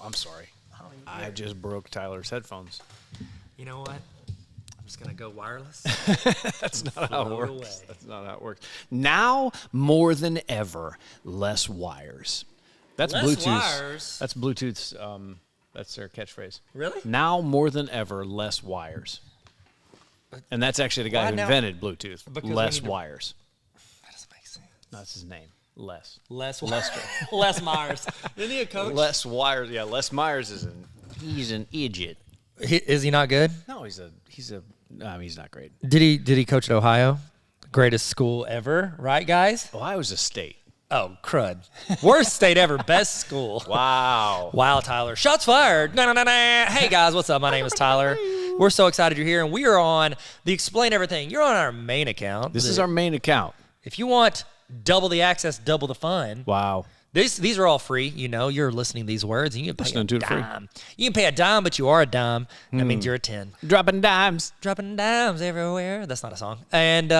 I'm sorry. I just broke Tyler's headphones. You know what? I'm just going to go wireless. That's not how it works. That's not how it works. Now, more than ever, less wires. That's Less Bluetooth. wires? That's Bluetooth's, that's their catchphrase. Really? Now, more than ever, less wires. And that's actually the guy who invented Bluetooth. Less wires. That doesn't make sense. No, that's his name. Les Myers. Isn't he a coach? Les Wires. Yeah, Les Myers he's an idiot. Is he not good? No, he's not great. Did he coach at Ohio? Greatest school ever, right, guys? Ohio's a state. Oh, crud. Worst state ever, best school. Wow, Tyler. Shots fired. No. Hey, guys, what's up? My name is Tyler. We're so excited you're here, and we are on the Explain Everything. You're on our main account. This is our main account. If you want double the access, double the fun. Wow. These are all free. You know, you're listening to these words, and you can pay a dime. Free. You can pay a dime, but you are a dime. That means you're a 10. Dropping dimes everywhere. That's not a song. And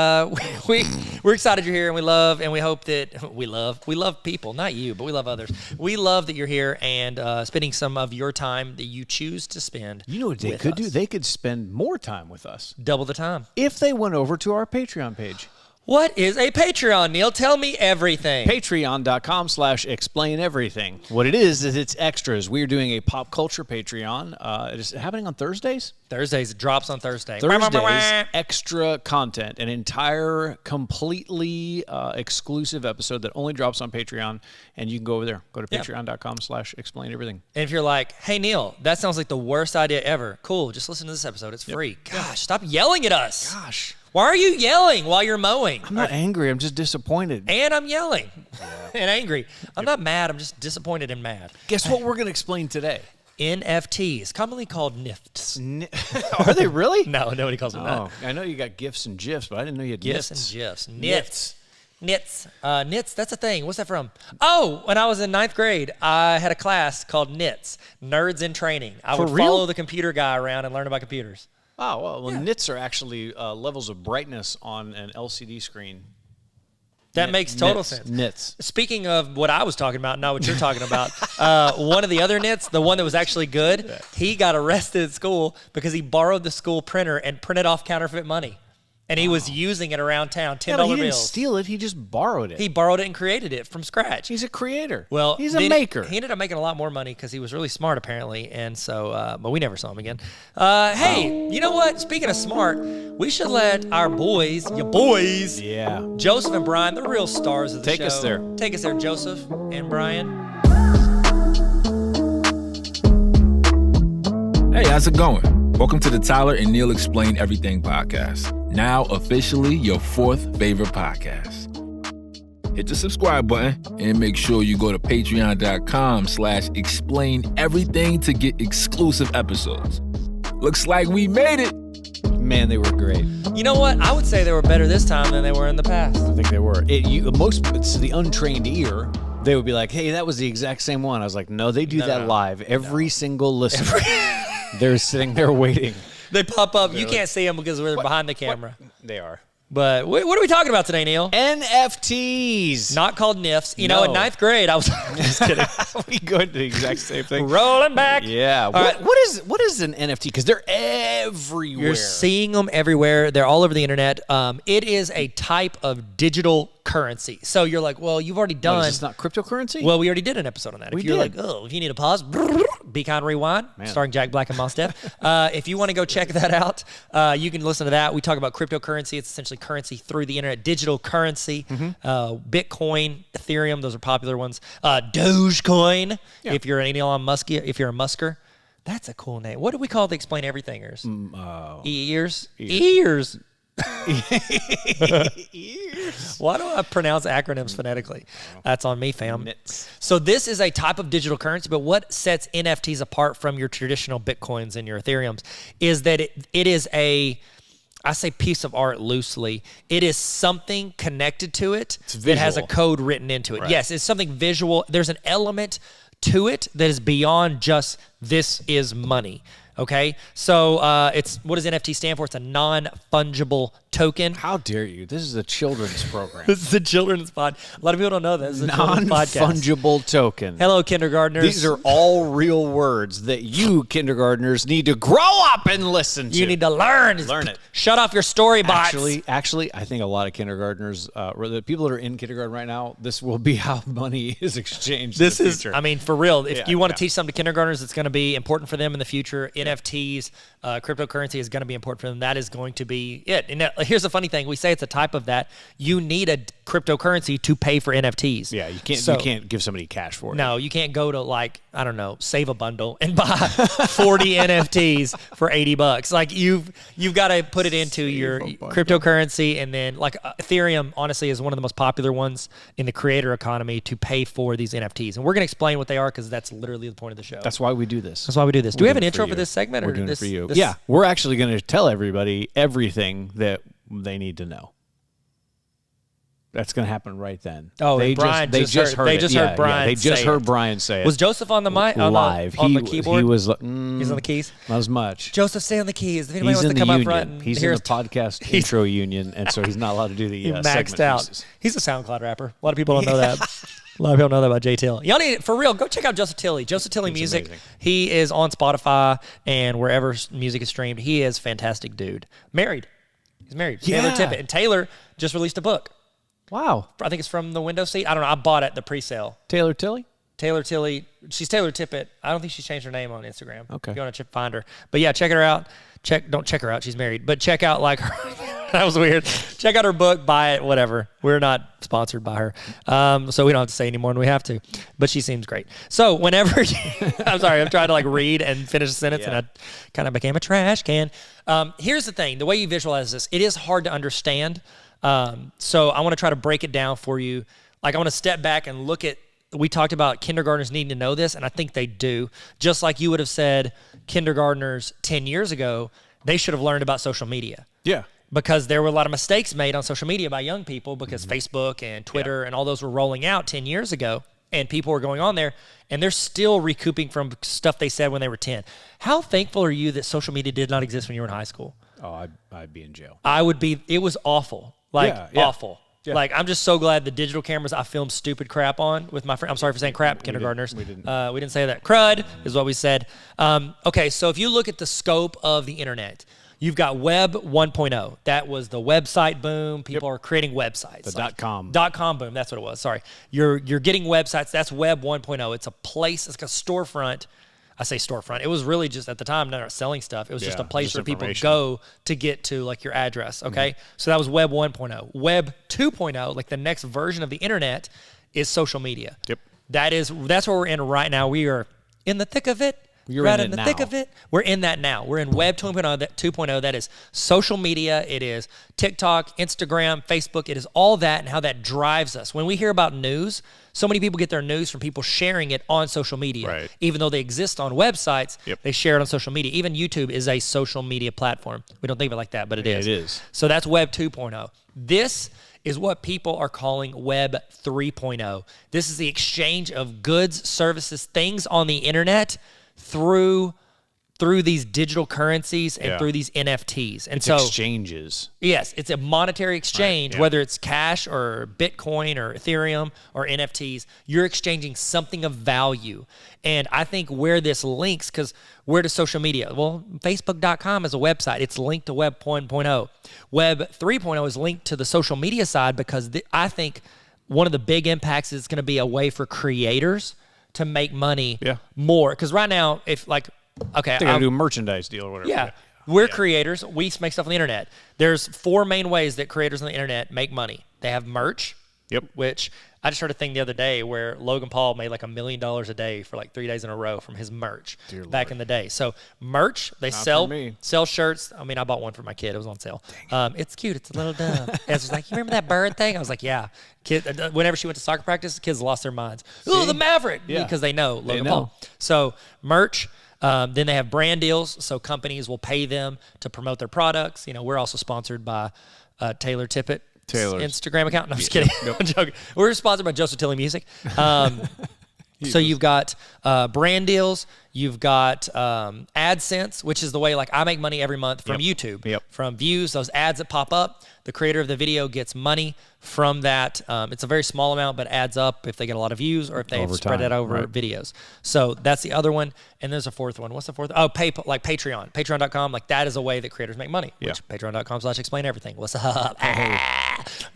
we're excited you're here, and we hope that we love people, not you, but we love others. We love that you're here and spending some of your time that you choose to spend. You know what they could do? They could spend more time with us. Double the time. If they went over to our Patreon page. What is a Patreon, Neil? Tell me everything. Patreon.com/explain everything. What it is it's extras. We're doing a pop culture Patreon. It is happening on Thursdays. It drops on Thursday. Thursdays, extra content, an entire, completely exclusive episode that only drops on Patreon, and you can go over there. Go to patreon.com/explain everything. And if you're like, hey, Neil, that sounds like the worst idea ever. Cool, just listen to this episode. It's free. Gosh, stop yelling at us. Gosh. Why are you yelling while you're mowing? I'm not angry. I'm just disappointed. And I'm yelling and angry. I'm not mad. I'm just disappointed and mad. Guess what we're going to explain today? NFTs, commonly called NFTs. Are they really? No, nobody calls them that. I know you got GIFs and GIFs, but I didn't know you had GIFs NFTs. and GIFs. Knits. Knits, that's a thing. What's that from? Oh, when I was in 9th grade, I had a class called Knits, Nerds in Training. I would follow the computer guy around and learn about computers. Oh, well, nits are actually levels of brightness on an LCD screen. That makes total sense. Nits. Speaking of what I was talking about, not what you're talking about, one of the other nits, the one that was actually good, he got arrested at school because he borrowed the school printer and printed off counterfeit money. And he was using it around town, $10 bills. He didn't steal it. He just borrowed it. He borrowed it and created it from scratch. He's a creator. Well, he's a maker. He ended up making a lot more money because he was really smart, apparently. And so, but we never saw him again. Hey, you know what? Speaking of smart, we should let our boys, Joseph and Brian, the real stars of the show. Take us there. Take us there, Joseph and Brian. Hey, how's it going? Welcome to the Tyler and Neil Explain Everything podcast. Now officially your 4th favorite podcast. Hit the subscribe button and make sure you go to patreon.com/explain everything to get exclusive episodes. Looks like we made it. Man, they were great. You know what? I would say they were better this time than they were in the past. I think they were. To the untrained ear, they would be like, hey, that was the exact same one. I was like, no, they do that live. Every single listener. They're sitting there waiting. They pop up. You can't see them because we're behind the camera. They are. But what are we talking about today, Neil? NFTs. Not called NIFs. You know, in 9th grade, I was just kidding. We go into the exact same thing. Rolling back. Yeah. What is an NFT? Because they're everywhere. You're seeing them everywhere. They're all over the internet. It is a type of digital currency. So you're like, well, you've already done. It's not cryptocurrency? Well, we already did an episode on that. If you're like, if you need a pause, Be Kind Rewind, starring Jack Black and Mos Def. If you want to go check that out, you can listen to that. We talk about cryptocurrency. It's essentially currency through the internet, digital currency, Bitcoin, Ethereum. Those are popular ones. Dogecoin. Yeah. If you're an Elon Musk, if you're a Musker, that's a cool name. What do we call the Explain Everythingers? Ears. Ears. Why do I pronounce acronyms phonetically? That's on me, fam. So this is a type of digital currency, but what sets NFTs apart from your traditional Bitcoins and your Ethereums is that it is I say piece of art loosely. It is something connected to it that has a code written into it. Right. Yes, it's something visual. There's an element to it that is beyond just this is money. Okay, so what does NFT stand for? It's a non-fungible token. How dare you? This is a children's program. This is a children's pod. A lot of people don't know that. This is a children's podcast. Non-fungible token. Hello, kindergartners. These are all real words that you kindergartners need to grow up and listen to. You need to learn. Learn it. Shut off your story bots. Actually, I think a lot of kindergartners, the people that are in kindergarten right now, this will be how money is exchanged in the future. I mean, for real, if you want to teach something to kindergartners, it's going to be important for them in the future. NFTs, cryptocurrency is going to be important for them. That is going to be it. And here's the funny thing. We say it's a type of that. You need a cryptocurrency to pay for NFTs. Yeah, you can't give somebody cash for it. No, you can't go to Save a Bundle and buy 40 NFTs for $80. Like you've got to put it into your cryptocurrency, and then Ethereum honestly is one of the most popular ones in the creator economy to pay for these NFTs. And we're going to explain what they are because that's literally the point of the show. That's why we do this. Do we have an intro for this segment? We're doing it for you. Yeah, we're actually going to tell everybody everything that they need to know. That's going to happen right then. Oh, they just heard Brian say it. Was Joseph on the mic live on the keyboard? He was. He's on the keys. Not as much. Joseph, stay on the keys. If anybody He's wants in to come the up union. front, He's in the podcast intro union, and so he's not allowed to do the he maxed segment out. pieces. He's a SoundCloud rapper. A lot of people don't know that. A lot of people know that about Jay Till. Y'all need, for real, go check out Joseph Tilley. Joseph Tilley Music. Amazing. He is on Spotify and wherever music is streamed. He is a fantastic dude. Married. He's married. Yeah. Taylor Tippett. And Taylor just released a book. Wow. I think it's from the window seat. I don't know. I bought it at the pre-sale. Taylor Tilley? Taylor Tilley. She's Taylor Tippett. I don't think she's changed her name on Instagram. Okay. If you want to find her. But yeah, check her out. Don't check her out. She's married. But check out her. That was weird. Check out her book. Buy it. Whatever. We're not sponsored by her. So we don't have to say any more than we have to. But she seems great. So whenever I'm sorry. I'm trying to read and finish a sentence and I kind of became a trash can. Here's the thing. The way you visualize this, it is hard to understand. So I want to try to break it down for you. I want to step back and look at, we talked about kindergartners needing to know this, and I think they do. Just like you would have said kindergartners 10 years ago, they should have learned about social media. Yeah. Because there were a lot of mistakes made on social media by young people because Facebook and Twitter and all those were rolling out 10 years ago, and people were going on there, and they're still recouping from stuff they said when they were 10. How thankful are you that social media did not exist when you were in high school? Oh, I'd be in jail. I would be. It was awful. Awful. Yeah. I'm just so glad the digital cameras I filmed stupid crap on with my friend. I'm sorry for saying crap, kindergartners. We didn't say that. Crud is what we said. Okay, so if you look at the scope of the internet, you've got Web 1.0. That was the website boom. People are creating websites. The .com. .com boom. That's what it was. Sorry. You're getting websites. That's Web 1.0. It's a place. It's like a storefront. I say storefront. It was really just at the time not selling stuff. It was just a place where people go to get to your address. Okay, so that was Web 1.0. Web 2.0, the next version of the internet, is social media. Yep. That's where we're in right now. We are in the thick of it. You're right in the it thick now. of it. We're in that now. We're in Web 2.0. That is social media. It is TikTok, Instagram, Facebook. It is all that and how that drives us. When we hear about news, so many people get their news from people sharing it on social media. Right. Even though they exist on websites, they share it on social media. Even YouTube is a social media platform. We don't think of it like that, but it is. It is. So that's Web 2.0. This is what people are calling Web 3.0. This is the exchange of goods, services, things on the internet through these digital currencies and through these NFTs. And it's so exchanges. Yes, it's a monetary exchange, whether it's cash or Bitcoin or Ethereum or NFTs. You're exchanging something of value. And I think where this links, because where does social media? Well, Facebook.com is a website. It's linked to Web 1.0. Web 3.0 is linked to the social media side because I think one of the big impacts is going to be a way for creators to make money more. Because right now, if okay, they gotta do a merchandise deal or whatever. Yeah. We're creators. We make stuff on the internet. There's 4 main ways that creators on the internet make money. They have merch, which I just heard a thing the other day where Logan Paul made $1 million a day for 3 days in a row from his merch back in the day. So merch, they sell shirts. I mean, I bought one for my kid. It was on sale. It's cute. It's a little dumb. And she's like, you remember that bird thing? I was like, yeah. Kid, whenever she went to soccer practice, the kids lost their minds. Oh, the Maverick! Because they know Logan Paul. So merch. Then they have brand deals, so companies will pay them to promote their products. We're also sponsored by Taylor Tippett. Taylor's Instagram account. No, I'm just kidding. I'm joking. We're sponsored by Joseph Tilley Music. So you've got brand deals, You've got AdSense, which is the way like I make money every month from YouTube, from views, those ads that pop up. The creator of the video gets money from that. It's a very small amount, but adds up if they get a lot of views or if they spread that over videos. So that's the other one. And there's a fourth one. What's the fourth? Oh, like Patreon. Patreon.com. Like that is a way that creators make money. Which Patreon.com/explain everything. What's up?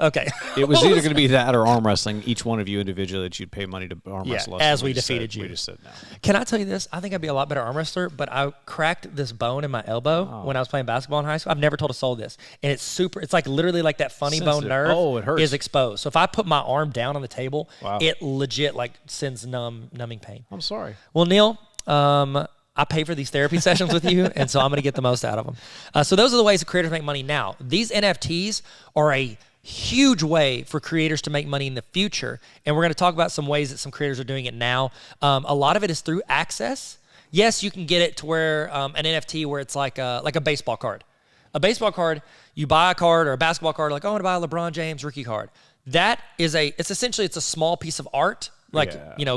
Okay. It was either going to be that or arm wrestling. Each one of you individually that you'd pay money to arm wrestle us. As we defeated you. We just said no. Can I tell you this? I think I'd be a lot better arm wrestler, but I cracked this bone in my elbow when I was playing basketball in high school. I've never told a soul this. And it's like literally like that funny bone nerve it hurts. is exposed. So if I put my arm down on the table, it legit like sends numbing pain. I'm sorry. Well, Neil, I pay for these therapy sessions with you, and so I'm going to get the most out of them. So those are the ways that creators make money now. These NFTs are a huge way for creators to make money in the future, and we're going to talk about some ways that some creators are doing it now. A lot of it is through access. Yes, you can get it to where an NFT where it's like a baseball card. A baseball card, you buy a card or a basketball card, like, I want to buy a LeBron James rookie card. That is it's essentially a small piece of art, like,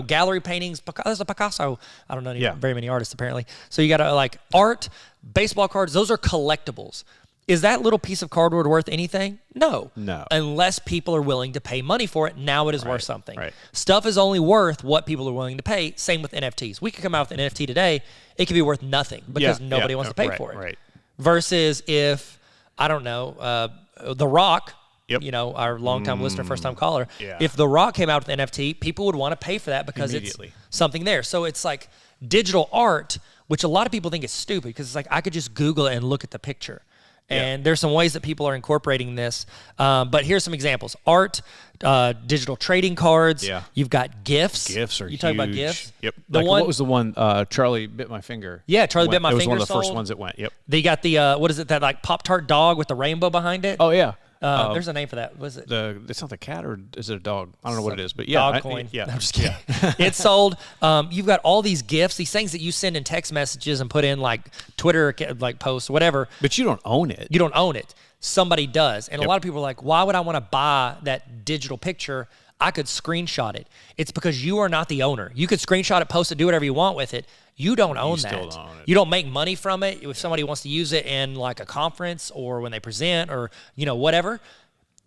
gallery paintings. There's a Picasso. I don't know very many artists, apparently. So you got to, like, art, baseball cards, those are collectibles. Is that little piece of cardboard worth anything? No. Unless people are willing to pay money for it, now it is worth something. Stuff is only worth what people are willing to pay. Same with NFTs. We could come out with an NFT today. It could be worth nothing because nobody wants to pay for it. Versus if, I don't know, The Rock, our longtime listener, first-time caller, if The Rock came out with an NFT, people would want to pay for that because it's something there. So it's like digital art, which a lot of people think is stupid because it's like I could just Google it and look at the picture. And there's some ways that people are incorporating this. But here's some examples. Art, digital trading cards. You've got GIFs. GIFs are huge. You talk about GIFs? Yep. What was the one, Charlie Bit My Finger? Yeah, Charlie Bit My Finger. It was one of the first ones that went. Yep. They got the, what is it, that like Pop-Tart dog with the rainbow behind it? Oh, yeah. There's a name for that. Was it? It's not the cat, or is it a dog? I don't know what it is, but Dog coin. I'm just kidding. It's sold. You've got all these GIFs, these things that you send in text messages and put in like Twitter, like posts, whatever. But you don't own it. You don't own it. Somebody does. And a lot of people are like, why would I want to buy that digital picture? I could screenshot it. It's because you are not the owner. You could screenshot it, post it, do whatever you want with it. You don't own that. Still don't own it. You don't make money from it. If somebody wants to use it in like a conference or when they present or, whatever.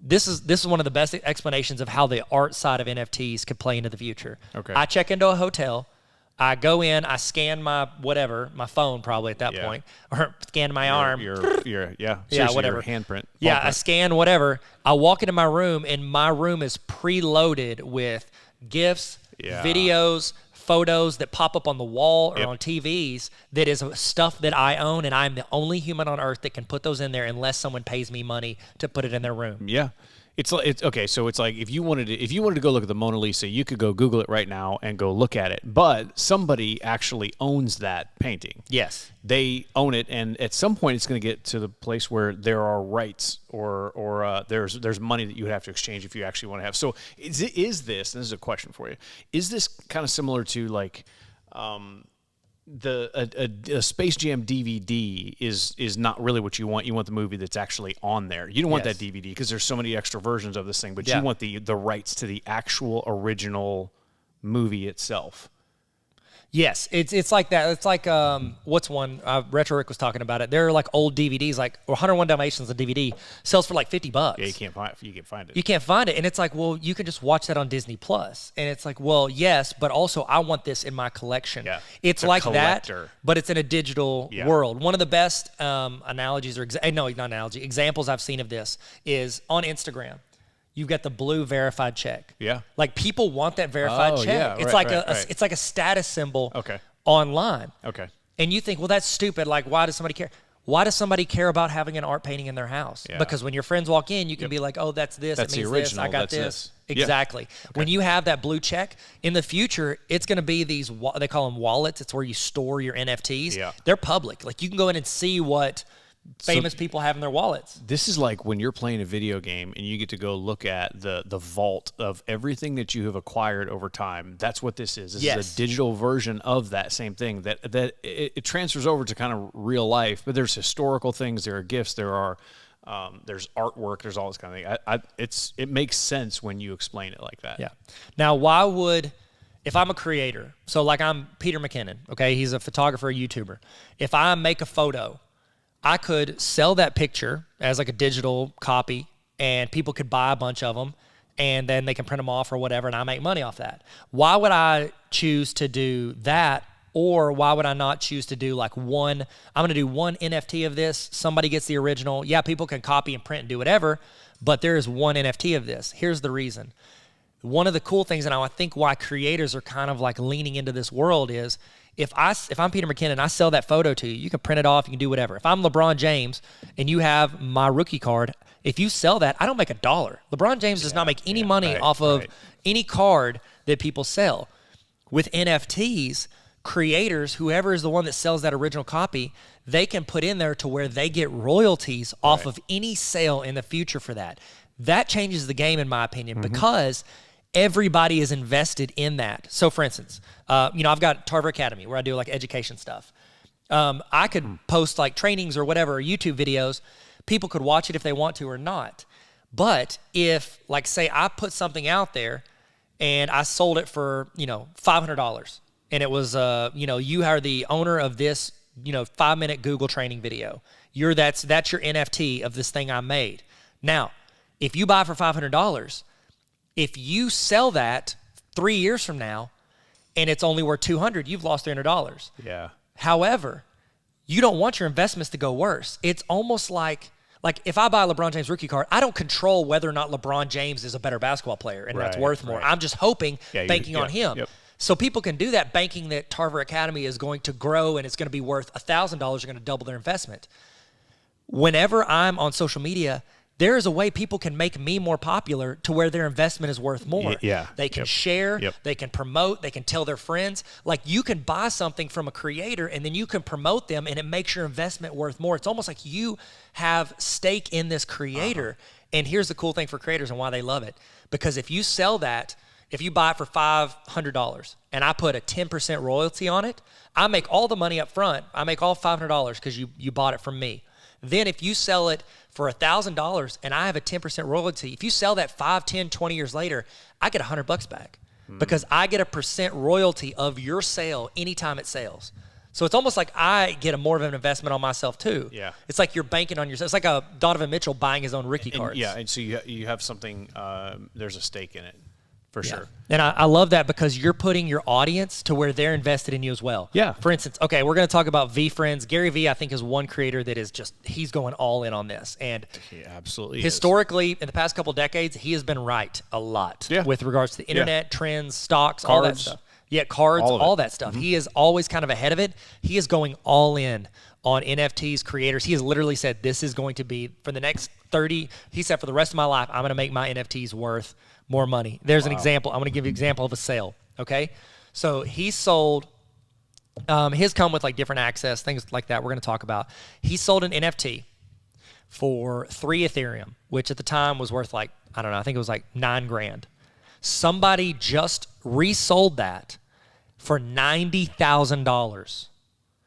This is one of the best explanations of how the art side of NFTs could play into the future. Okay. I check into a hotel. I go in, I scan my phone probably at that point, or scan my arm. Whatever. Your handprint. Yeah, I scan whatever. I walk into my room, and my room is preloaded with GIFs, videos, photos that pop up on the wall or on TVs that is stuff that I own, and I'm the only human on earth that can put those in there unless someone pays me money to put it in their room. Yeah. It's okay. So it's like if you wanted to go look at the Mona Lisa, you could go Google it right now and go look at it. But somebody actually owns that painting. Yes, they own it, and at some point, it's going to get to the place where there are rights or there's money that you would have to exchange if you actually want to have. So is this? And this is a question for you. Is this kind of similar to like? A Space Jam DVD is not really what you want. You want the movie that's actually on there. You don't want that DVD because there's so many extra versions of this thing, but you want the rights to the actual original movie itself. Yes, it's like that. It's like what's one? Retro Rick was talking about it. There are like old DVDs, like 101 Dalmatians, a DVD sells for like $50. Yeah, you can't find it. You can't find it, and it's like, well, you can just watch that on Disney Plus, and it's like, well, yes, but also I want this in my collection. Yeah, it's like collector. That, but it's in a digital world. One of the best analogies or examples I've seen of this is on Instagram. You've got the blue verified check. Yeah. Like people want that verified check. Yeah, it's it's like a status symbol online. Okay. And you think, well, that's stupid. Like, why does somebody care? Why does somebody care about having an art painting in their house? Yeah. Because when your friends walk in, you can be like, oh, that's this. That's it means the original. This. I got this. Exactly. Yeah. Okay. When you have that blue check, in the future, it's going to be these, they call them wallets. It's where you store your NFTs. Yeah. They're public. Like you can go in and see what famous people have in their wallets. This is like when you're playing a video game and you get to go look at the vault of everything that you have acquired over time. That's what this is. This is a digital version of that same thing that it transfers over to kind of real life. But there's historical things, there are gifts, there are there's artwork, there's all this kind of thing. It makes sense when you explain it like that. Yeah. Now, why would if I'm a creator, so like I'm Peter McKinnon, okay? He's a photographer, a YouTuber. If I make a photo, I could sell that picture as like a digital copy, and people could buy a bunch of them, and then they can print them off or whatever, and I make money off that. Why would I choose to do that? Or why would I not choose to do like I'm going to do one NFT of this. Somebody gets the original. Yeah, people can copy and print and do whatever, but there is one NFT of this. Here's the reason. One of the cool things, and I think why creators are kind of like leaning into this world is, if I'm Peter McKinnon, I sell that photo to you, you can print it off, you can do whatever. If I'm LeBron James and you have my rookie card, if you sell that, I don't make $1. LeBron James does not make any money off of any card that people sell. With NFTs, creators, whoever is the one that sells that original copy, they can put in there to where they get royalties off of any sale in the future for that. That changes the game, in my opinion, because everybody is invested in that. So, for instance, I've got Tarver Academy where I do like education stuff. I could post like trainings or whatever, or YouTube videos. People could watch it if they want to or not. But if, like, say I put something out there and I sold it for, $500, and it was, you are the owner of this, 5-minute Google training video. That's your NFT of this thing I made. Now, if you buy for $500, if you sell that 3 years from now and it's only worth $200, you've lost $300. Yeah. However, you don't want your investments to go worse. It's almost like if I buy a LeBron James rookie card, I don't control whether or not LeBron James is a better basketball player and that's worth more. I'm just hoping, banking on him. Yep. So people can do that, banking that Tarver Academy is going to grow and it's going to be worth $1,000. They're going to double their investment. Whenever I'm on social media, there is a way people can make me more popular to where their investment is worth more. Yeah. They can share, they can promote, they can tell their friends. Like, you can buy something from a creator and then you can promote them and it makes your investment worth more. It's almost like you have stake in this creator. And here's the cool thing for creators and why they love it. Because if you sell that, if you buy it for $500 and I put a 10% royalty on it, I make all the money up front. I make all $500 because you bought it from me. Then if you sell it for $1,000 and I have a 10% royalty, if you sell that 5, 10, 20 years later, I get $100 back because I get a percent royalty of your sale anytime it sells. So it's almost like I get more of an investment on myself too. Yeah. It's like you're banking on yourself. It's like a Donovan Mitchell buying his own rookie cards. Yeah, and so you have something, there's a stake in it. For sure. And I love that because you're putting your audience to where they're invested in you as well. Yeah. For instance, okay, we're going to talk about VeeFriends. Gary Vee, I think, is one creator that is he's going all in on this. And he absolutely historically, in the past couple decades, he has been right a lot with regards to the internet, trends, stocks, cards, all that stuff. Yeah, cards, all that stuff. He is always kind of ahead of it. He is going all in on NFTs, creators. He has literally said, this is going to be, for the next 30, he said, for the rest of my life, I'm going to make my NFTs worth more money. There's an example. I'm going to give you an example of a sale, okay? So he sold, his come with like different access, things like that we're going to talk about. He sold an NFT for 3 Ethereum, which at the time was worth like, I don't know, I think it was like $9,000. Somebody just resold that for $90,000.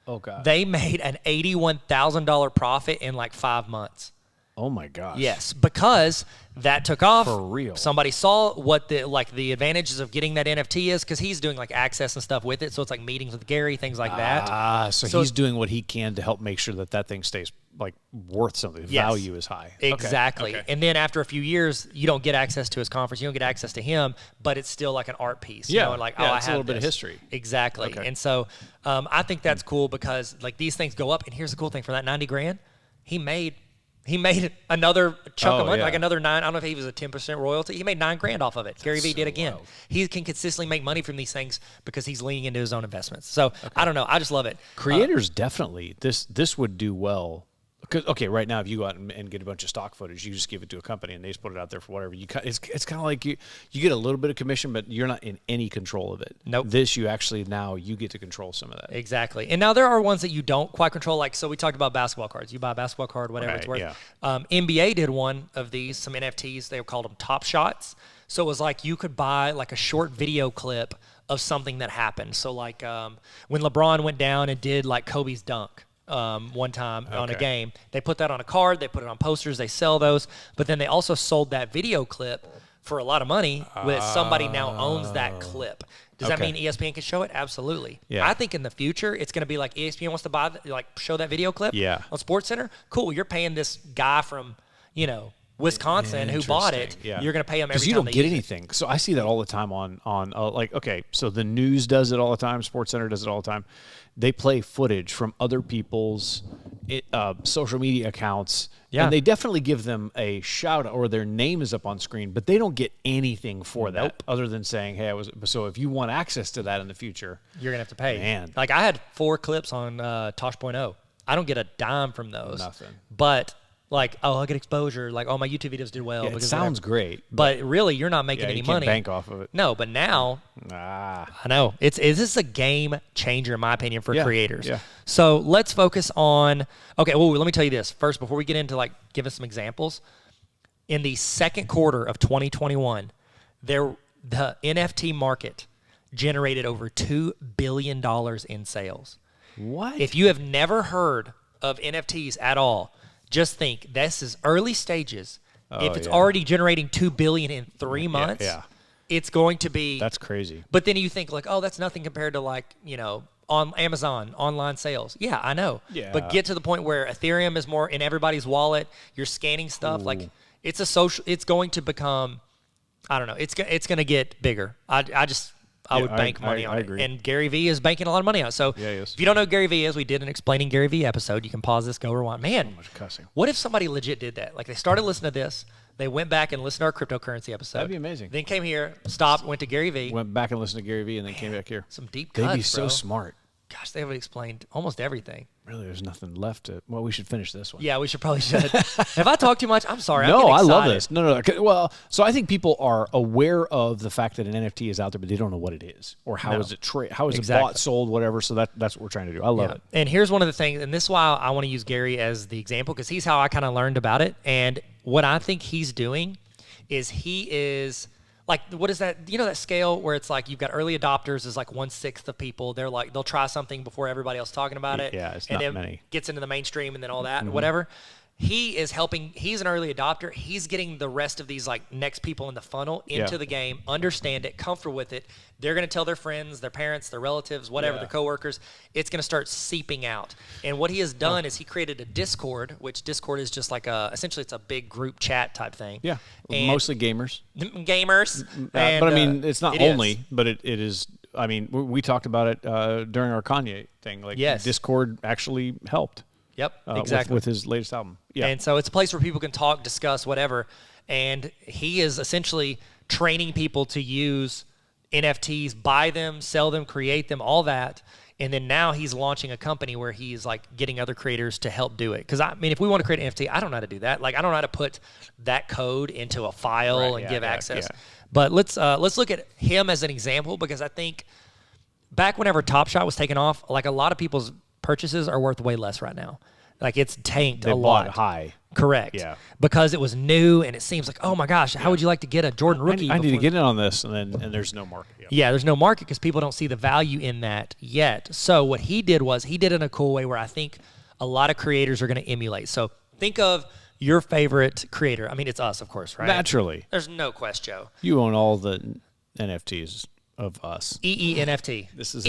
Oh, God. They made an $81,000 profit in like 5 months. Oh my gosh. Yes, because that took off. For real. Somebody saw what the advantages of getting that NFT is, because he's doing like access and stuff with it. So it's like meetings with Gary, things like that. So he's doing what he can to help make sure that thing stays like worth something. The value is high. Exactly. Okay. And then after a few years, you don't get access to his conference. You don't get access to him, but it's still like an art piece. Yeah. You know, like, I have a little bit of history. Exactly. Okay. And so I think that's cool because like these things go up. And here's the cool thing: for that $90,000, he made another chunk of money, like another 9. I don't know if he was a 10% royalty. He made $9,000 off of it. Gary Vee did again. Wild. He can consistently make money from these things because he's leaning into his own investments. So I don't know. I just love it. Creators definitely. This would do well. Because right now, if you go out and get a bunch of stock footage, you just give it to a company and they just put it out there for whatever. It's kind of like you get a little bit of commission, but you're not in any control of it. Nope. This now you get to control some of that. Exactly. And now there are ones that you don't quite control. Like, so we talked about basketball cards. You buy a basketball card, whatever it's worth. Yeah. NBA did one of these, some NFTs. They called them Top Shots. So it was like you could buy like a short video clip of something that happened. So like when LeBron went down and did like Kobe's dunk. One time on a game. They put that on a card, they put it on posters, they sell those, but then they also sold that video clip for a lot of money that somebody now owns that clip. Does that mean ESPN can show it? Absolutely. Yeah. I think in the future it's going to be like ESPN wants to buy show that video clip on SportsCenter. Cool. You're paying this guy from Wisconsin who bought it. Yeah. You're going to pay him every time. Because you don't get anything. So I see that all the time on so the news does it all the time. SportsCenter does it all the time. They play footage from other people's social media accounts. Yeah. And they definitely give them a shout out or their name is up on screen, but they don't get anything for that other than saying, hey, so if you want access to that in the future, you're going to have to pay. Man. Like I had 4 clips on Tosh.0. I don't get a dime from those. Nothing. But I get exposure. Like, my YouTube videos did well. Yeah, it sounds great. But really, you're not making any money. You can't bank off of it. No, but now, I know. This is a game changer, in my opinion, for creators. Yeah. So let's focus on, let me tell you this. First, before we get into, giving some examples, in the second quarter of 2021, the NFT market generated over $2 billion in sales. What? If you have never heard of NFTs at all, just think this is early stages. If it's already generating $2 billion in 3 months, it's going to be. That's crazy. But then you think that's nothing compared to on Amazon online sales. Yeah, I know. Yeah. But get to the point where Ethereum is more in everybody's wallet. You're scanning stuff. Ooh. It's a social. It's going to become. I don't know. It's going to get bigger. I would bank money on it. Agree. And Gary Vee is banking a lot of money on it. So if you don't know who Gary Vee is, we did an Explaining Gary Vee episode. You can pause this, go rewind. Man, so much cussing. What if somebody legit did that? They started listening to this. They went back and listened to our cryptocurrency episode. That'd be amazing. Then came here, stopped, went to Gary Vee. Went back and listened to Gary Vee and then came back here. Some deep cuts, They'd be so smart. Gosh, they would explained almost everything. Really, there's nothing left to. Well, we should finish this one. Yeah, we should. Have I talked too much? I'm sorry. No, I love this. No. Well, so I think people are aware of the fact that an NFT is out there, but they don't know what it is or how is it how is it bought, sold, whatever. So that's what we're trying to do. I love it. And here's one of the things, and this is why I want to use Gary as the example because he's how I kind of learned about it. And what I think he's doing is he is. What is that? That scale where it's you've got early adopters is 1/6 of people. They're they'll try something before everybody else talking about it. Yeah, it's and not then many. Gets into the mainstream and then all that, whatever. He is helping. He's an early adopter. He's getting the rest of these next people in the funnel into the game, understand it, comfortable with it. They're going to tell their friends, their parents, their relatives, whatever, their coworkers. It's going to start seeping out. And what he has done is he created a Discord, which Discord is just essentially it's a big group chat type thing. Yeah, mostly gamers. Gamers. But I mean, it's not only, but it is. I mean, we talked about it during our Kanye thing. Discord actually helped. Yep, exactly. With his latest album. Yeah. And so it's a place where people can talk, discuss, whatever. And he is essentially training people to use NFTs, buy them, sell them, create them, all that. And then now he's launching a company where he's getting other creators to help do it. Because I mean, if we want to create an NFT, I don't know how to do that. I don't know how to put that code into a file and give access. Yeah. But let's look at him as an example because I think back whenever Top Shot was taking off, a lot of people's purchases are worth way less right now. It's tanked a lot. They bought high. Correct. Yeah. Because it was new and it seems oh my gosh, how would you like to get a Jordan rookie? I need to get in on this and there's no market yet. Yeah, there's no market because people don't see the value in that yet. So what he did was he did it in a cool way where I think a lot of creators are going to emulate. So think of your favorite creator. I mean, it's us, of course, right? Naturally. There's no quest, Joe. You own all the NFTs. Of us. EENFT. This is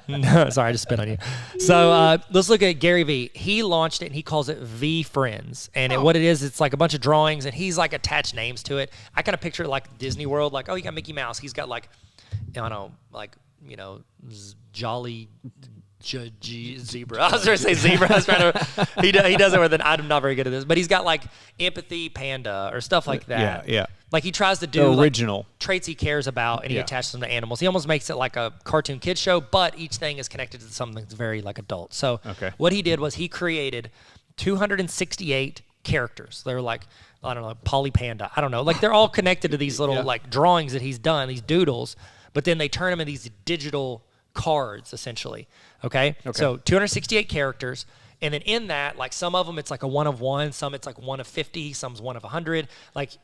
No, sorry, I just spit on you. So let's look at Gary Vee. He launched it and he calls it V Friends. And what it is, it's a bunch of drawings and he's attached names to it. I kind of picture it like Disney World, you got Mickey Mouse. He's got I don't know, Jolly Zebra. I was going to say zebra. I was trying to. He does it with an. I'm not very good at this, but he's got empathy panda or stuff like that. Yeah. He tries to do the original traits he cares about, and he attaches them to animals. He almost makes it like a cartoon kid show, but each thing is connected to something that's very adult. So what he did was he created 268 characters. They're I don't know, Polly Panda. I don't know. They're all connected to these little drawings that he's done, these doodles, but then they turn them into these digital cards essentially. Okay. So 268 characters. And then in that, some of them, it's a 1 of 1, some it's 1 of 50, some's 1 of 100.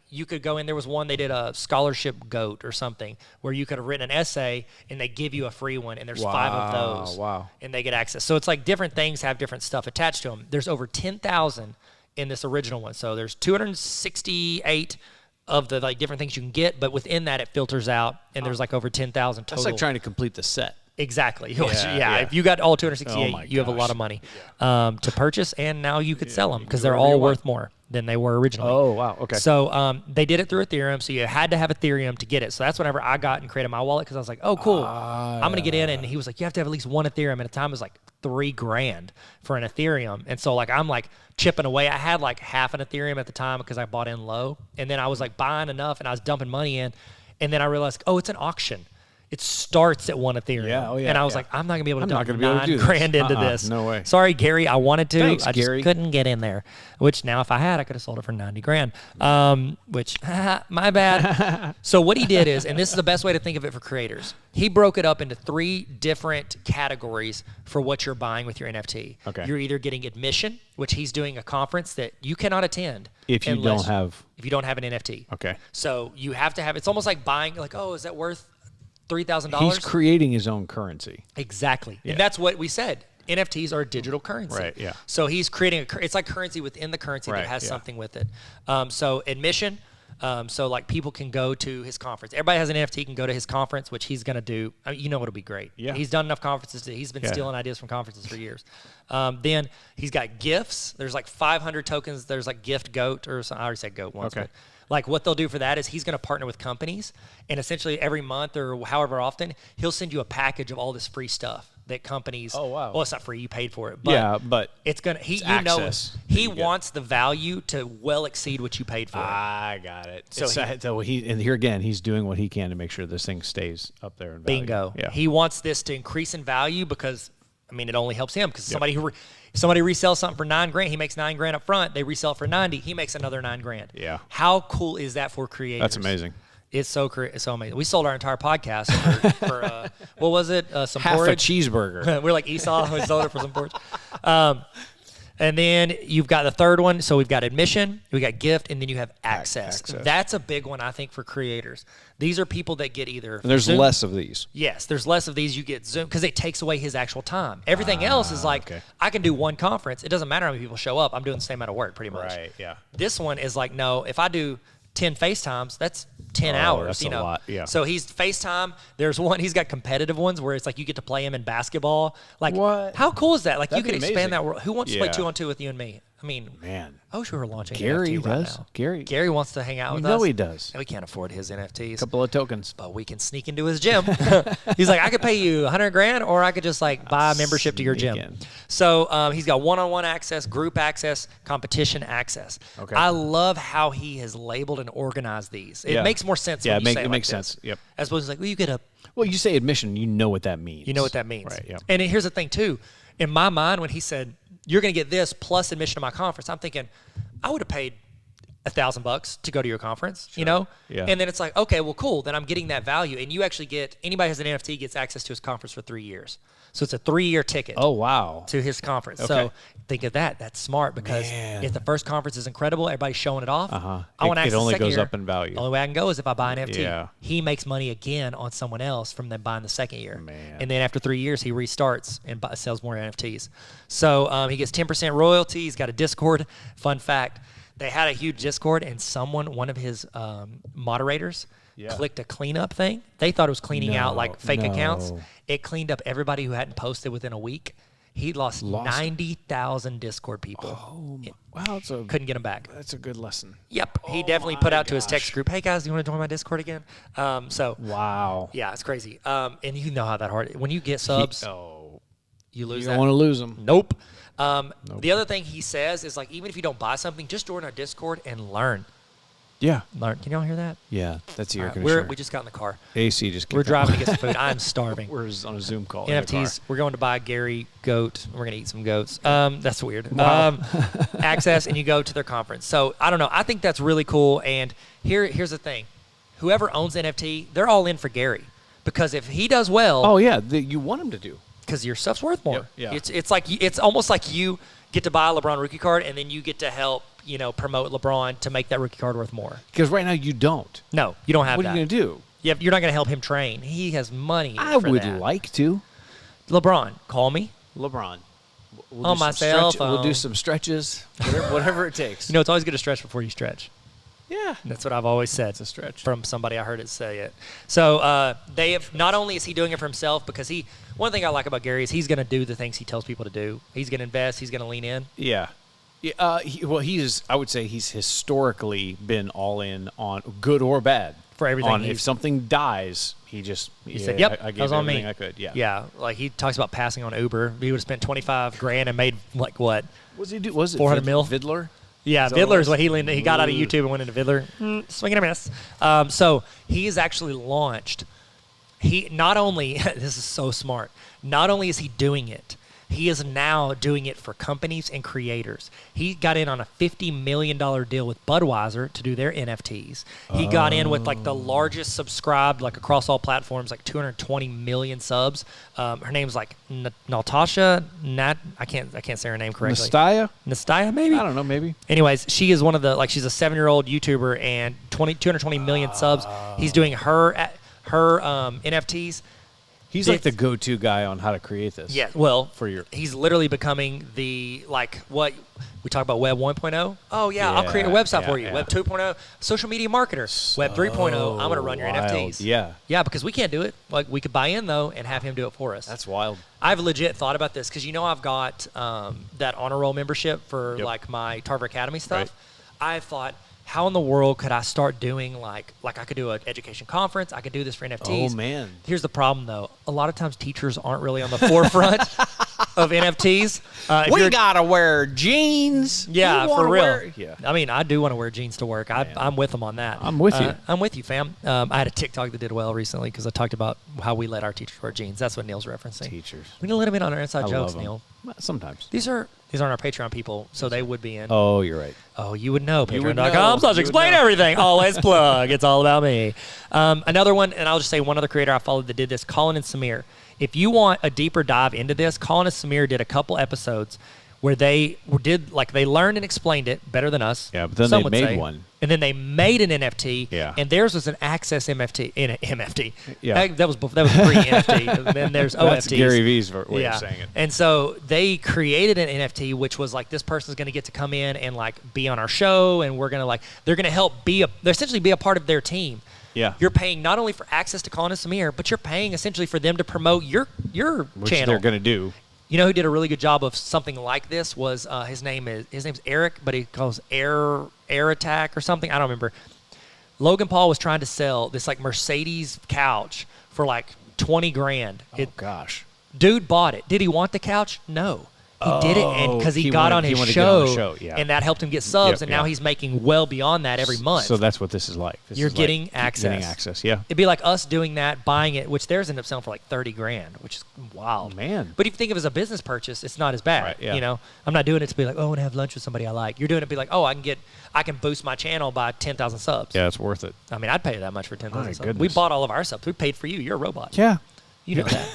You could go in, there was one, they did a scholarship goat or something where you could have written an essay and they give you a free one and there's 5 of those. Wow. And they get access. So it's different things have different stuff attached to them. There's over 10,000 in this original one. So there's 268 of the like different things you can get, but within that it filters out, and there's like over 10,000 total. That's like trying to complete the set. Exactly. Yeah. If you got all 268, you have a lot of money to purchase, and now you could sell them because they're all worth more than they were originally. Oh, wow. Okay. So they did it through Ethereum, so you had to have Ethereum to get it. So that's whenever I got and created my wallet, because I was like, oh, cool. I'm going to get in. And he was like, you have to have at least one Ethereum. At the time, it was like $3,000 for an Ethereum. And so like I'm like chipping away. I had like half an Ethereum at the time because I bought in low. And then I was like buying enough, and I was dumping money in. And then I realized, oh, it's an auction. It starts at one Ethereum. And I was like, I'm not going to be able to dump $9,000 into this. No way. Sorry, Gary. I wanted to. Thanks, I just Gary. couldn't get in there. Which now if I had, I could have sold it for $90,000. Which, my bad. So what he did is, and this is the best way to think of it for creators, he broke it up into 3 different categories for what you're buying with your NFT. Okay. You're either getting admission, which he's doing a conference that you cannot attend if you don't have an NFT. Okay. So you have to have. It's almost like buying. Like, oh, is that worth $3,000? He's creating his own currency. Exactly. Yeah. And that's what we said. NFTs are digital currency. Right, yeah. So he's creating it's like currency within the currency that has something with it. So admission, so like people can go to his conference. Everybody has an NFT, can go to his conference, which he's going to do. I mean, it'll be great. Yeah. He's done enough conferences. He's been stealing ideas from conferences for years. Then he's got gifts. There's like 500 tokens. There's like gift goat or something. I already said goat once. Okay. But like what they'll do for that is he's going to partner with companies, and essentially every month or however often, he'll send you a package of all this free stuff that companies. Oh, wow. Well, it's not free. You paid for it. But but it's going to, he wants the value to well exceed what you paid for. I got it. So here again, he's doing what he can to make sure this thing stays up there in value. Bingo. Yeah. He wants this to increase in value because, I mean, it only helps him because somebody resells something for $9,000, he makes $9,000 up front. They resell it for $90,000, he makes another $9,000. Yeah. How cool is that for creators? That's amazing. It's so amazing. We sold our entire podcast for what was it? Some half porridge. A cheeseburger. We're like Esau. We sold it for some porridge. And then you've got the third one. So we've got admission, we got gift, and then you have access. That's a big one, I think, for creators. These are people that get either. And there's Zoom. less of these. Yes, there's less of these. You get Zoom because it takes away his actual time. Everything else is like, I can do one conference. It doesn't matter how many people show up. I'm doing the same amount of work pretty much. Right, yeah. This one is like, no, if I do 10 FaceTimes, that's 10 hours. That's a lot, yeah. So he's FaceTime. There's one, he's got competitive ones where it's like you get to play him in basketball. Like, what? How cool is that? Like, That'd you could be expand amazing. that world. Who wants to play 2-on-2 with you and me? I mean, man. I wish we were launching Gary NFT right does. now. Gary wants to hang out with us. You know he does. And we can't afford his NFTs. Couple of tokens. But we can sneak into his gym. He's like, I could pay you $100,000, or I could just like buy a membership to your gym. So he's got one-on-one access, group access, competition access. Okay. I love how he has labeled and organized these. It makes more sense. Yeah, when you say it like makes this. sense. Yep. As opposed to like, well, you get a. Well, you say admission, you know what that means. You know what that means. Right. Yeah. And here's the thing too. In my mind, when he said you're going to get this plus admission to my conference, I'm thinking I would have paid $1,000 to go to your conference, you know? Yeah. And then it's like, okay, well, cool. Then I'm getting that value. And you actually get, anybody who has an NFT gets access to his conference for 3 years. So it's a 3-year ticket. Oh, wow. To his conference. Okay. So think of that. That's smart because if the first conference is incredible, everybody's showing it off. I want to access it only the second goes year. up in value. The only way I can go is if I buy an NFT. Yeah. He makes money again on someone else from them buying the second year. Man. And then after 3 years, he restarts and sells more NFTs. So he gets 10% royalty. He's got a Discord. Fun fact. They had a huge Discord, and one of his moderators, clicked a cleanup thing. They thought it was cleaning out like fake accounts. It cleaned up everybody who hadn't posted within a week. He lost 90,000 Discord people. Oh, wow. Couldn't get them back. That's a good lesson. Yep. He definitely put out to his text group, hey, guys, do you want to join my Discord again? Wow. Yeah, it's crazy. And you know how that hard. When you get subs, you lose that. You don't want to lose them. Nope. The other thing he says is like, even if you don't buy something, just join our Discord and learn. Yeah. Learn. Can y'all hear that? Yeah, that's the air conditioner. We just got in the car. AC just We're driving to get some food. I'm starving. We're on a Zoom call. NFTs. We're going to buy Gary goat. We're going to eat some goats. That's weird. Wow. Access, and you go to their conference. So I don't know. I think that's really cool. And here's the thing. Whoever owns NFT, they're all in for Gary. Because if he does well. Oh, yeah. You want him to do. Because your stuff's worth more. Yep, yeah. It's almost like you get to buy a LeBron rookie card, and then you get to help promote LeBron to make that rookie card worth more. Because right now you don't. No, you don't have that. What are you going to do? You're not going to help him train. He has money. I would like to. LeBron, call me. LeBron. On my cell phone. We'll do some stretches, whatever it takes. It's always good to stretch before you stretch. Yeah. That's what I've always said. It's a stretch. From somebody I heard it say it. So they have, not only is he doing it for himself, because one thing I like about Gary is he's going to do the things he tells people to do. He's going to invest. He's going to lean in. Yeah. I would say he's historically been all in on good or bad. For everything. If something dies, he said, yep, I that gave was on everything me. I could. Yeah. Yeah. Like he talks about passing on Uber. He would have spent $25,000 and made like what? What was he do? Was it 400 mil? Vidler? Yeah, Vidler is what he leaned. He got out of YouTube and went into Vidler. Swing and a miss. So he has actually launched. He not only this is so smart. Not only is he doing it, he is now doing it for companies and creators. He got in on a $50 million deal with Budweiser to do their NFTs. He got in with like the largest subscribed, like across all platforms, like 220 million subs. Her name's like Natasha. I can't say her name correctly. Nastya, maybe. I don't know, maybe. Anyways, she is one of the she's a 7-year-old YouTuber and 220 million subs. He's doing her NFTs. He's like the go-to guy on how to create this. Yeah, well, he's literally becoming the, what we talk about, Web 1.0. Oh, yeah, I'll create a website for you. Web 2.0, social media marketer. Web 3.0, I'm going to run your NFTs. Yeah. Yeah, because we can't do it. Like, we could buy in, though, and have him do it for us. That's wild. I've legit thought about this because, I've got that honor roll membership for, my Tarver Academy stuff. Right. I thought, how in the world could I start doing like I could do an education conference? I could do this for NFTs. Oh, man. Here's the problem, though. A lot of times teachers aren't really on the forefront of NFTs. We got to wear jeans. Yeah, for real. I mean, I do want to wear jeans to work. I'm with them on that. I'm with you. I'm with you, fam. I had a TikTok that did well recently because I talked about how we let our teachers wear jeans. That's what Neil's referencing. Teachers. We need to let them in on our inside jokes, Neil. Sometimes. These aren't our Patreon people, so they would be in. Oh, you're right. Oh, you would know. Patreon.com/explain everything. Always plug. It's all about me. Another one, and I'll just say one other creator I followed that did this, Colin and Samir. If you want a deeper dive into this, Colin and Samir did a couple episodes where they learned and explained it better than us. Yeah, but then they made one. And then they made an NFT. Yeah. And theirs was an Access MFT. MFT. Yeah. That was pre-NFT. And then there's OFTs. That's Gary V's way of saying it. And so they created an NFT, which was like, this person's going to get to come in and like be on our show, and we're going to they're going to help essentially be a part of their team. Yeah. You're paying not only for access to Colin and Samir, but you're paying essentially for them to promote your channel. Which they're going to do. You know who did a really good job of something like this was his name's Eric, but he calls Air Attack or something. I don't remember. Logan Paul was trying to sell this like Mercedes couch for like $20,000. Gosh. Dude bought it. Did he want the couch? No. He did it, and because he got on his show, and that helped him get subs, and now he's making well beyond that every month. So that's what this is like. You're getting access. Getting access, yeah. It'd be like us doing that, buying it, which theirs ended up selling for like $30,000, which is wild. Man. But if you think of it as a business purchase, it's not as bad. Right, yeah. I'm not doing it to be like, oh, I want to have lunch with somebody I like. You're doing it to be like, oh, I can boost my channel by 10,000 subs. Yeah, it's worth it. I mean, I'd pay that much for 10,000 subs. Goodness. We bought all of our subs. We paid for you. You're a robot. Yeah. You know that.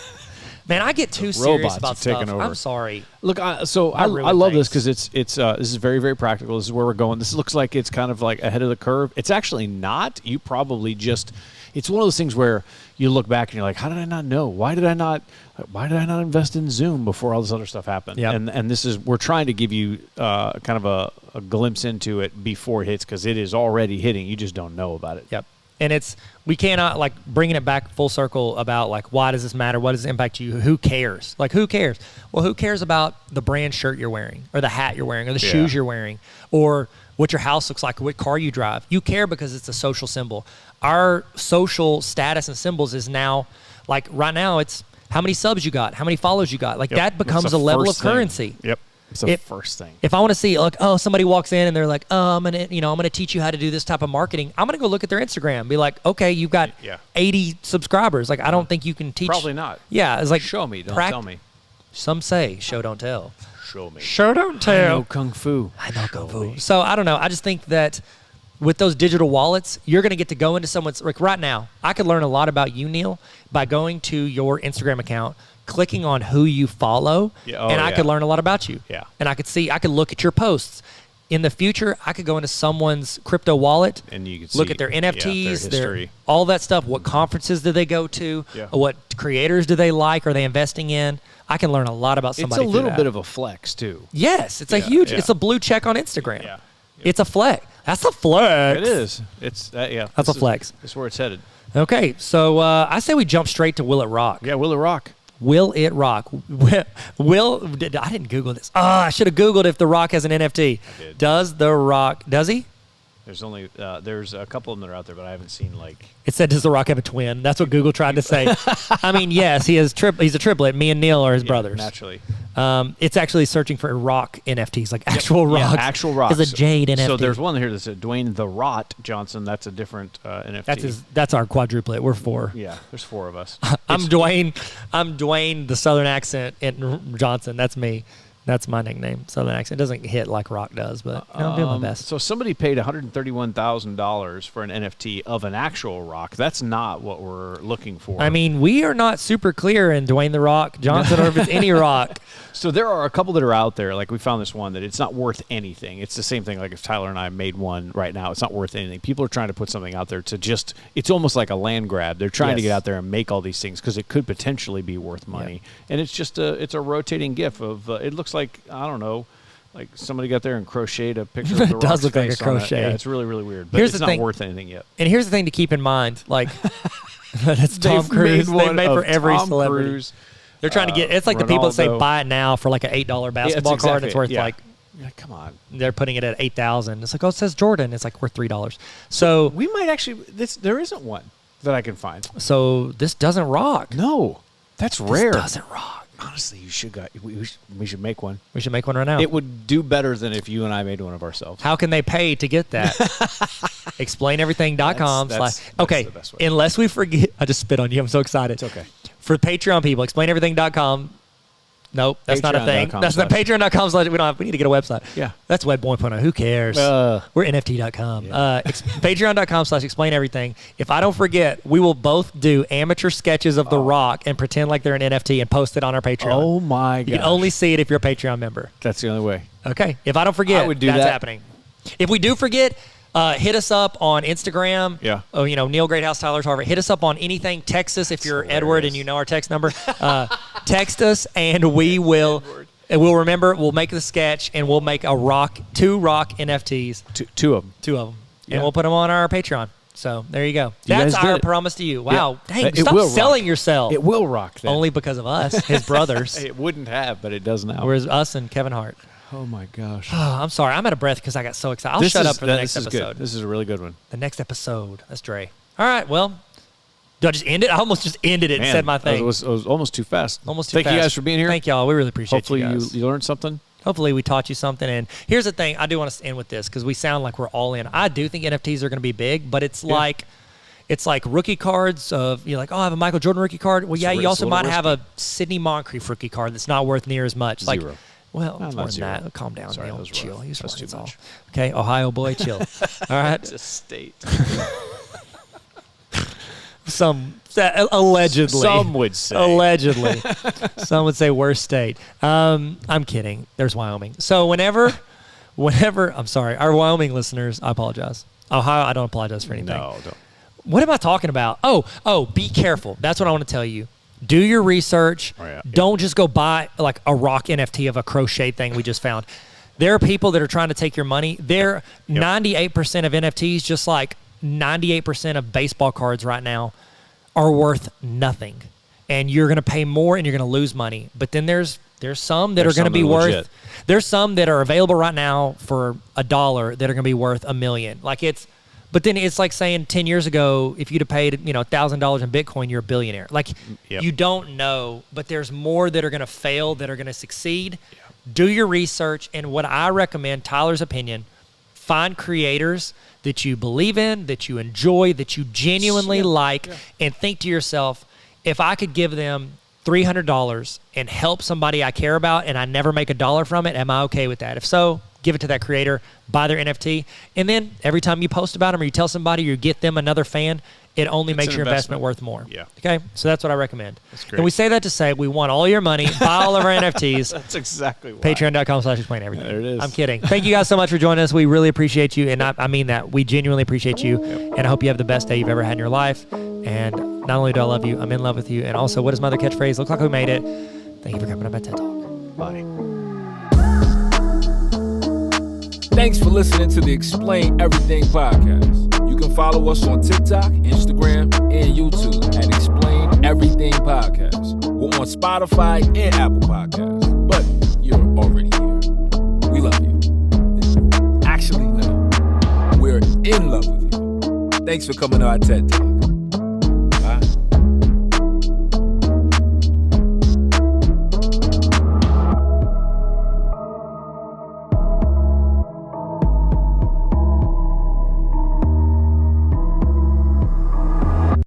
Man, I get too serious about stuff. Over. I'm sorry. Look, I love this because it's this is very, very practical. This is where we're going. This looks like it's kind of like ahead of the curve. It's actually not. You probably just. It's one of those things where you look back and you're like, how did I not know? Why did I not invest in Zoom before all this other stuff happened? Yep. And this is we're trying to give you kind of a glimpse into it before it hits because it is already hitting. You just don't know about it. Yep. And we cannot, bringing it back full circle about, why does this matter? What does it impact you? Who cares? Who cares? Well, who cares about the brand shirt you're wearing or the hat you're wearing or the shoes you're wearing or what your house looks like or what car you drive? You care because it's a social symbol. Our social status and symbols is now, right now, it's how many subs you got, how many follows you got. That becomes a level of currency. Yep. It's the first thing. If I want to see, somebody walks in and they're like, oh, I'm gonna teach you how to do this type of marketing. I'm gonna go look at their Instagram, and be like, okay, you've got 80 subscribers. I don't think you can teach. Probably not. Yeah, it's like show me, don't tell me. Some say show don't tell. Show me. Show don't tell. I know kung fu. So I don't know. I just think that with those digital wallets, you're going to get to go into someone's right now. I could learn a lot about you, Neil, by going to your Instagram account, clicking on who you follow, I could learn a lot about you. Yeah. And I could look at your posts. In the future, I could go into someone's crypto wallet and you could look at their NFTs, their history. All that stuff. What conferences do they go to? Yeah. What creators do they like? Are they investing in? I can learn a lot about somebody. It's a little bit of a flex too. Yes, it's a huge. It's a blue check on Instagram. Yeah. It's a flex. That's a flex. It is. It's yeah. That's a flex. That's where it's headed. Okay, so I say we jump straight to Will It Rock. Yeah, Will It Rock. Will it rock? I didn't Google this. I should have Googled if The Rock has an NFT. I did. Does The Rock, does he? There's a couple of them that are out there, but I haven't seen It said, does The Rock have a twin? That's what Google tried to say. I mean, yes, he's a triplet. Me and Neil are his brothers. Naturally. It's actually searching for rock NFTs, like actual rocks. Yeah, actual rocks. Is a jade NFT. So there's one here that's a Dwayne The Rot Johnson. That's a different NFT. That's our quadruplet. We're 4. Yeah, there's 4 of us. I'm Dwayne, the Southern accent, and Johnson. That's me. That's my nickname, Southern accent. It doesn't hit like rock does, but I'm doing my best. So somebody paid $131,000 for an NFT of an actual rock. That's not what we're looking for. I mean, we are not super clear in Dwayne The Rock Johnson or if it's any rock. So there are a couple that are out there. Like we found this one that it's not worth anything. It's the same thing like if Tyler and I made one right now, it's not worth anything. People are trying to put something out there to just, it's almost like a land grab. They're trying to get out there and make all these things because it could potentially be worth money. Yeah. And it's just it's a rotating GIF of, it looks like, I don't know, like somebody got there and crocheted a picture of the It does look like a crochet. Yeah, it's really, really weird. But it's not worth anything yet. And here's the thing to keep in mind. Like, that's Tom Cruise. They've made for every celebrity. Cruise, they're trying to get, it's like Ronaldo. The people that say buy it now for like an $8 basketball card. It's worth like, come on. They're putting it at $8,000. It's like, oh, it says Jordan. It's like worth $3. So we might actually, there isn't one that I can find. So this doesn't rock. No, that's rare. This doesn't rock. Honestly, we should make one. We should make one right now. It would do better than if you and I made one of ourselves. How can they pay to get that? ExplainEverything.com. Okay, unless we forget. I just spit on you. I'm so excited. It's okay. For Patreon people, ExplainEverything.com. Nope, that's not a thing. That's not Patreon.com/. We need to get a website. Yeah. That's Web 1.0. Who cares? We're NFT.com. Yeah. Patreon.com/ExplainEverything. If I don't forget, we will both do amateur sketches of The Rock and pretend like they're an NFT and post it on our Patreon. Oh, my God. You can only see it if you're a Patreon member. That's the only way. Okay. If I don't forget, that's happening. If we do forget, hit us up on Instagram. Yeah. Oh, Neil Greathouse, Tyler Tarver. Hit us up on anything. Text us if you're Edward and you know our text number. Text us and we will. And we'll remember. We'll make the sketch and we'll make 2 rock NFTs. Two of them. 2 of them. Yeah. And we'll put them on our Patreon. So there you go. That's our promise to you. Wow. Yeah. Dang, stop selling yourself. It will rock then. Only because of us, his brothers. It wouldn't have, but it does now. Whereas us and Kevin Hart. Oh, my gosh. Oh, I'm sorry. I'm out of breath because I got so excited. I'll shut up for the next episode. Good. This is a really good one. The next episode. That's Dre. All right. Well, do I just end it? I almost just ended it and said my thing. It was almost too fast. Almost too fast. Thank you guys for being here. Thank y'all. We really appreciate you guys. Hopefully you learned something. Hopefully we taught you something. And here's the thing. I do want to end with this because we sound like we're all in. I do think NFTs are going to be big, but it's like rookie cards of, you're like, oh, I have a Michael Jordan rookie card. Well, yeah, you also might have a Sidney Moncrief rookie card that's not worth near as much. Zero. Like, well, it's more than that. Calm down, Sorry, Neil. Chill. He's too much. Okay, Ohio boy, chill. All right. It's a state. Allegedly. Some would say. Allegedly. Some would say worst state. I'm kidding. There's Wyoming. So whenever, I'm sorry, our Wyoming listeners, I apologize. Ohio, I don't apologize for anything. No, don't. What am I talking about? Oh, be careful. That's what I want to tell you. Do your research. Oh, yeah. Don't just go buy like a rock NFT of a crochet thing we just found. There are people that are trying to take your money. 98% of NFTs, just like 98% of baseball cards right now, are worth nothing. And you're going to pay more and you're going to lose money. But then there's some that are going to be worth legit. There's some that are available right now for $1 that are going to be worth $1 million. But then it's like saying 10 years ago, if you'd have paid, $1,000 in Bitcoin, you're a billionaire. You don't know, but there's more that are going to fail that are going to succeed. Yeah. Do your research. And what I recommend, Tyler's opinion, find creators that you believe in, that you enjoy, that you genuinely like, and think to yourself, if I could give them $300 and help somebody I care about and I never make $1 from it, am I okay with that? If so, give it to that creator, buy their NFT, and then every time you post about them or you tell somebody or you get them another fan, it only makes your investment worth more. Yeah. Okay? So that's what I recommend. That's great. And we say that to say we want all your money, buy all of our NFTs. That's exactly why. Patreon.com/ExplainEverything. There it is. I'm kidding. Thank you guys so much for joining us. We really appreciate you, and I mean that. We genuinely appreciate you, and I hope you have the best day you've ever had in your life. And not only do I love you, I'm in love with you. And also, what is my other catchphrase? Looks like we made it. Thank you for coming on my TED Talk. Bye. Thanks for listening to the Explain Everything podcast. You can follow us on TikTok, Instagram, and YouTube at Explain Everything Podcast. We're on Spotify and Apple Podcasts, but you're already here. We love you. Actually, no. We're in love with you. Thanks for coming to our TED Talk.